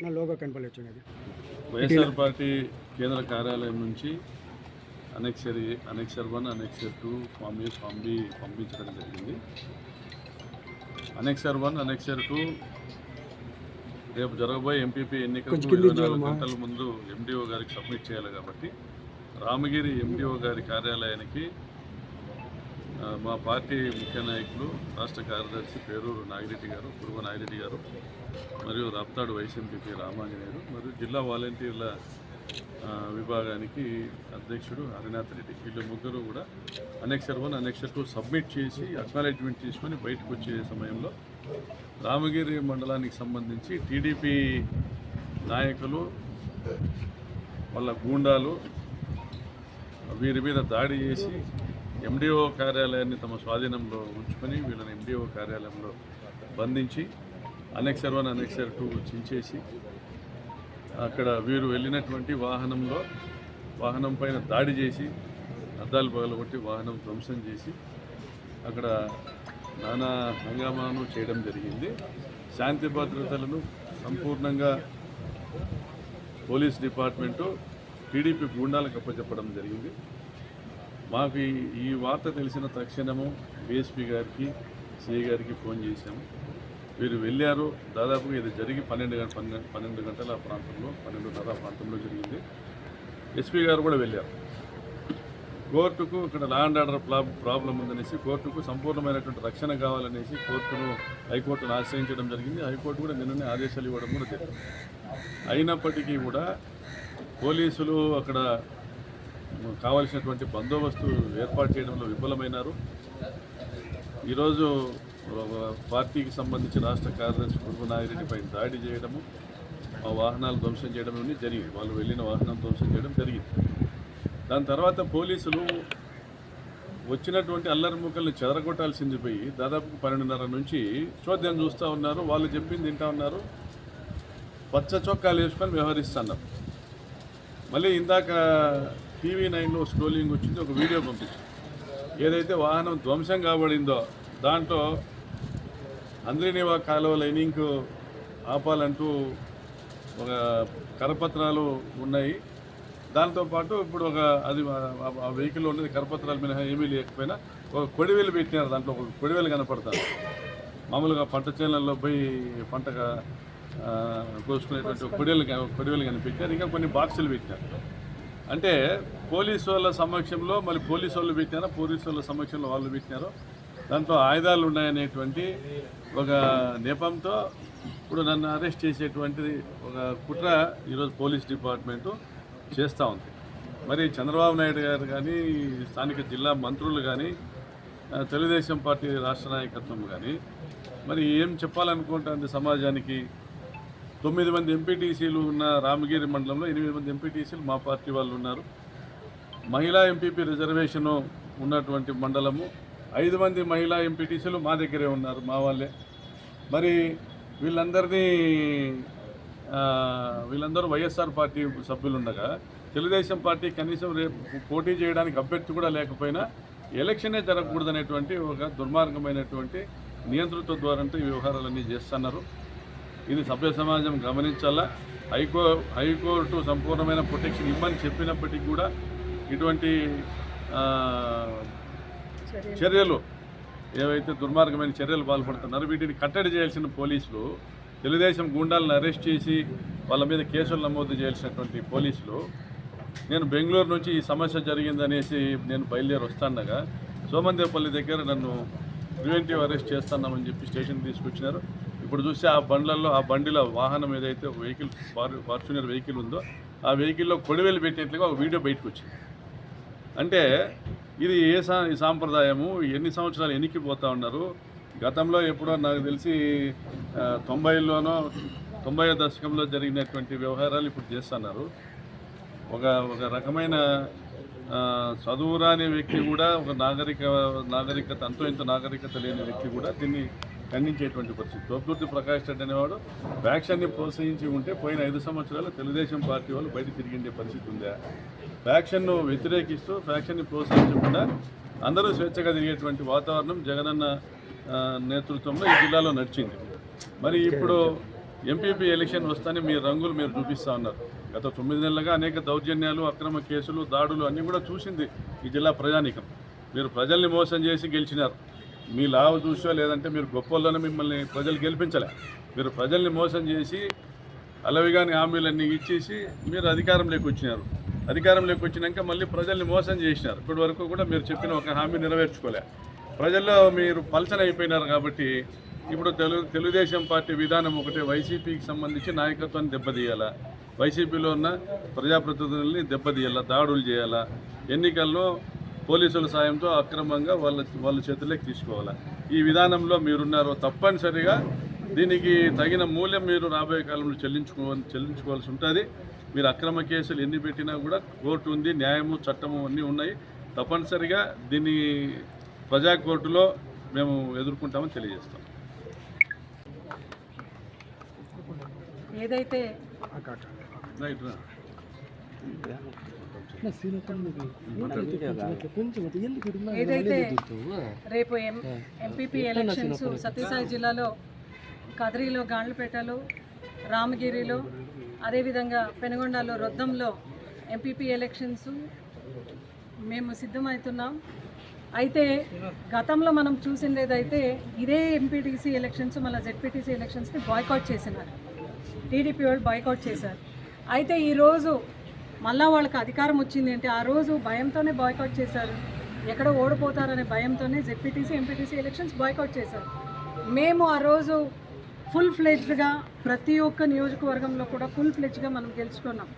నా లోగో కనపడలేదు. వైఎస్ఆర్ పార్టీ కేంద్ర కార్యాలయం నుంచి అనెక్సర్ 1, అనెక్సర్ 2 ఫామ్ ఏ, ఫామ్ బి పంపించడం జరిగింది. అనెక్సర్ 1, అనెక్సర్ 2 రేపు జరగబోయే ఎంపీపీ ఎన్నికలకు 24 గంటల ముందు ఎండిఓ గారికి సబ్మిట్ చేయాలి కాబట్టి రామగిరి ఎండిఓ గారి కార్యాలయానికి మా పార్టీ ముఖ్య నాయకులు రాష్ట్ర కార్యదర్శి పేరూరు నాగిరెడ్డి గారు, కురువ నాగిరెడ్డి గారు మరియు రాప్తాడు వైస్ ఎంపీపీ రామాంజనేయులు మరియు జిల్లా వాలంటీర్ల విభాగానికి అధ్యక్షుడు హరినాథ్ రెడ్డి, వీళ్ళు ముగ్గురు కూడా అనెక్సర్ 1, అనెక్సర్ 2 సబ్మిట్ చేసి అక్నాలెడ్జ్మెంట్ తీసుకొని బయటకు వచ్చే సమయంలో రామగిరి మండలానికి సంబంధించి టీడీపీ నాయకులు వాళ్ళ గూండాలు వీరి మీద దాడి చేసి ఎండిఓ కార్యాలయాన్ని తమ స్వాధీనంలో ఉంచుకొని వీళ్ళని ఎండిఓ కార్యాలయంలో బంధించి అనెక్సర్ 1, అనెక్సర్ 2 చించేసి అక్కడ వీరు వెళ్ళినటువంటి వాహనం పైన దాడి చేసి అద్దాలు పగలగొట్టి వాహనం ధ్వంసం చేసి అక్కడ నానా హంగామాను చేయడం జరిగింది. శాంతి భద్రతలను సంపూర్ణంగా పోలీస్ డిపార్ట్మెంటు టీడీపీ గూండాలకు అప్పచెప్పడం జరిగింది. మాకు ఈ వార్త తెలిసిన తక్షణము డిఎస్పీ గారికి, సిఐ గారికి ఫోన్ చేశాము. వీరు వెళ్ళారు. దాదాపుగా ఇది జరిగి 12 గంటల ప్రాంతంలో, 12:30 ప్రాంతంలో జరిగింది. ఎస్పీ గారు కూడా వెళ్ళారు. కోర్టుకు ఇక్కడ లా అండ్ ఆర్డర్ ప్రాబ్లం ఉందనేసి కోర్టుకు సంపూర్ణమైనటువంటి రక్షణ కావాలనేసి హైకోర్టును ఆశ్రయించడం జరిగింది. హైకోర్టు కూడా నిన్ననే ఆదేశాలు ఇవ్వడం కూడా జరిగింది. అయినప్పటికీ కూడా పోలీసులు అక్కడ కావలసినటువంటి బందోబస్తు ఏర్పాటు చేయడంలో విఫలమైనారు. ఈరోజు పార్టీకి సంబంధించి రాష్ట్ర కార్యదర్శి కురువ నాగిరెడ్డిపై దాడి చేయడము, ఆ వాహనాలు ధ్వంసం చేయడం అన్నీ జరిగింది. వాళ్ళు వెళ్ళిన వాహనం ధ్వంసం చేయడం జరిగింది. దాని తర్వాత పోలీసులు వచ్చినటువంటి అల్లరి ముక్కల్ని చెదరగొట్టాల్సింది పోయి దాదాపు 12:30 నుంచి చోద్యం చూస్తూ ఉన్నారు. వాళ్ళు చెప్పింది తింటా ఉన్నారు. పచ్చ చొక్కాలు వేసుకొని వ్యవహరిస్తున్నారు. మళ్ళీ ఇందాక TV9లో స్క్రోలింగ్ వచ్చింది, ఒక వీడియో పంపించింది. ఏదైతే వాహనం ధ్వంసం కాబడిందో దాంట్లో అంద్రినివా కాలువ లైనింగ్ ఆపాలంటూ ఒక కరపత్రాలు ఉన్నాయి. దాంతోపాటు ఇప్పుడు అది ఆ వెహికల్లో ఉన్నది కరపత్రాలు మినహా ఏమీ లేకపోయినా ఒక కొడివేలు పెట్టినారు. దాంట్లో ఒక కొడివేలు కనపడతారు. మామూలుగా పంట చేనులలో పోయి పంటగా కోసుకునేటువంటి కొడివేలు కనిపెట్టారు. ఇంకా కొన్ని బాక్సులు పెట్టారు. అంటే పోలీసు వాళ్ళ సమక్షంలో మళ్ళీ పోలీసు వాళ్ళు పెట్టినారో, పోలీసు వాళ్ళ సమక్షంలో వాళ్ళు పెట్టినారో దాంట్లో ఆయుధాలు ఉన్నాయనేటువంటి ఒక నెపంతో ఇప్పుడు నన్ను అరెస్ట్ చేసేటువంటి ఒక కుట్ర ఈరోజు పోలీస్ డిపార్ట్మెంటు చేస్తూ ఉంది. మరి చంద్రబాబు నాయుడు గారు కానీ, స్థానిక జిల్లా మంత్రులు కానీ, తెలుగుదేశం పార్టీ రాష్ట్ర నాయకత్వం కానీ మరి ఏం చెప్పాలనుకుంటుంది సమాజానికి? 9 మంది ఎంపీటీసీలు ఉన్న రామగిరి మండలంలో 8 మంది ఎంపీటీసీలు మా పార్టీ వాళ్ళు ఉన్నారు. మహిళా ఎంపీపీ రిజర్వేషను ఉన్నటువంటి మండలము 5 మంది మహిళా ఎంపీటీసీలు మా దగ్గరే ఉన్నారు, మా వాళ్ళే. మరి వీళ్ళందరూ వైఎస్ఆర్ పార్టీ సభ్యులు ఉండగా తెలుగుదేశం పార్టీ కనీసం రేపు పోటీ చేయడానికి అభ్యర్థి కూడా లేకపోయినా ఎలక్షనే జరగకూడదనేటువంటి ఒక దుర్మార్గమైనటువంటి నియంతృత్వ ద్వారా ఈ వ్యవహారాలన్నీ చేస్తున్నారు. ఇది సభ్య సమాజం గమనించాలా. హైకోర్టు సంపూర్ణమైన ప్రొటెక్షన్ ఇవ్వని చెప్పినప్పటికీ కూడా ఇటువంటి చర్యలు ఏవైతే దుర్మార్గమైన చర్యలు పాల్పడుతున్నారో వీటిని కట్టడి చేయాల్సిన పోలీసులు, తెలుగుదేశం గూండాలను అరెస్ట్ చేసి వాళ్ళ మీద కేసులు నమోదు చేయాల్సినటువంటి పోలీసులు, నేను బెంగళూరు నుంచి ఈ సమస్య జరిగిందనేసి నేను బయలుదేరి వస్తానగా సోమందేపల్లి దగ్గర నన్ను ప్రివెంటివ్ అరెస్ట్ చేస్తున్నామని చెప్పి స్టేషన్కి తీసుకొచ్చినారు. ఇప్పుడు చూస్తే ఆ బండిలో వాహనం ఏదైతే ఒక వెహికల్ ఫార్చునర్ వెహికల్ ఉందో ఆ వెహికల్లో కొడివేలు పెట్టినట్లుగా ఒక వీడియో బయటకు వచ్చింది. అంటే ఇది ఈ సాంప్రదాయము ఎన్ని సంవత్సరాలు ఎన్నికిపోతూ ఉన్నారు. గతంలో ఎప్పుడో నాకు తెలిసి 90లోనో 90వ దశకంలో జరిగినటువంటి వ్యవహారాలు ఇప్పుడు చేస్తున్నారు. ఒక రకమైన చదువురాని వ్యక్తి కూడా, ఒక నాగరికత అంతో ఇంత నాగరికత లేని వ్యక్తి కూడా దీన్ని ఖండించేటువంటి పరిస్థితి. తోపుదుర్తి ప్రకాష్ రెడ్డి అనేవాడు ఫ్యాక్షన్ని ప్రోత్సహించి ఉంటే పోయిన 5 సంవత్సరాలు తెలుగుదేశం పార్టీ వాళ్ళు బయట తిరిగిండే పరిస్థితి ఉందా? ఫ్యాక్షన్ను వ్యతిరేకిస్తూ ఫ్యాక్షన్ని ప్రోత్సహించకుండా అందరూ స్వేచ్ఛగా తిరిగేటువంటి వాతావరణం జగనన్న నేతృత్వంలో ఈ జిల్లాలో నడిచింది. మరి ఇప్పుడు ఎంపీపీ ఎలక్షన్ వస్తానే మీ రంగులు మీరు చూపిస్తూ ఉన్నారు. గత 9 నెలలుగా అనేక దౌర్జన్యాలు, అక్రమ కేసులు, దాడులు అన్నీ కూడా చూసింది ఈ జిల్లా ప్రజానీకం. మీరు ప్రజల్ని మోసం చేసి గెలిచినారు. మీ లావు చూసో లేదంటే మీరు గొప్పల్లోనే మిమ్మల్ని ప్రజలు గెలిపించలే. మీరు ప్రజల్ని మోసం చేసి అలవిగాని హామీలన్నీ ఇచ్చేసి మీరు అధికారంలోకి వచ్చినారు. అధికారంలోకి వచ్చినాక మళ్ళీ ప్రజల్ని మోసం చేసినారు. ఇప్పటి వరకు కూడా మీరు చెప్పిన ఒక హామీ నెరవేర్చుకోలే. ప్రజల్లో మీరు పలచన అయిపోయినారు. కాబట్టి ఇప్పుడు తెలుగుదేశం పార్టీ విధానం ఒకటే, వైసీపీకి సంబంధించి నాయకత్వాన్ని దెబ్బతీయాలా, వైసీపీలో ఉన్న ప్రజాప్రతినిధుల్ని దెబ్బతీయాలా, దాడులు చేయాలా, ఎన్నికల్లో పోలీసుల సాయంతో అక్రమంగా వాళ్ళ చేతుల్లోకి తీసుకోవాలా. ఈ విధానంలో మీరున్నారు. తప్పనిసరిగా దీనికి తగిన మూల్యం మీరు రాబోయే కాలంలో చెల్లించుకోవాల్సి ఉంటుంది. మీరు అక్రమ కేసులు ఎన్ని పెట్టినా కూడా కోర్టు ఉంది, న్యాయము, చట్టము అన్నీ ఉన్నాయి. తప్పనిసరిగా దీన్ని ప్రజా కోర్టులో మేము ఎదుర్కొంటామని తెలియజేస్తాం. ఏదైతే ఏదైతే రేపు ఎంపీపీ ఎలక్షన్స్ సత్యసాయి జిల్లాలో కదిరిలో, గాండ్లపేటలో, రామగిరిలో, అదేవిధంగా పెనుగొండలో, రొద్దంలో ఎంపీపీ ఎలక్షన్స్ మేము సిద్ధమవుతున్నాం. అయితే గతంలో మనం చూసిందేదైతే ఇదే ఎంపీటీసీ ఎలక్షన్స్ మళ్ళీ జెడ్పీటీసీ ఎలక్షన్స్ని బాయ్కాట్ చేసినారు. టీడీపీ వాళ్ళు బాయ్కాట్ చేశారు. అయితే ఈరోజు మళ్ళా వాళ్ళకి అధికారం వచ్చింది అంటే ఆ రోజు భయంతోనే బాయ్కాట్ చేశారు. ఎక్కడ ఓడిపోతారనే భయంతోనే జెడ్పీటీసీ, ఎంపీటీసీ ఎలక్షన్స్ బాయ్కాట్ చేశారు. మేము ఆ రోజు ఫుల్ ఫ్లెడ్జ్డ్గా ప్రతి ఒక్క నియోజకవర్గంలో కూడా ఫుల్ ఫ్లెడ్జ్గా మనం గెలుచుకున్నాం.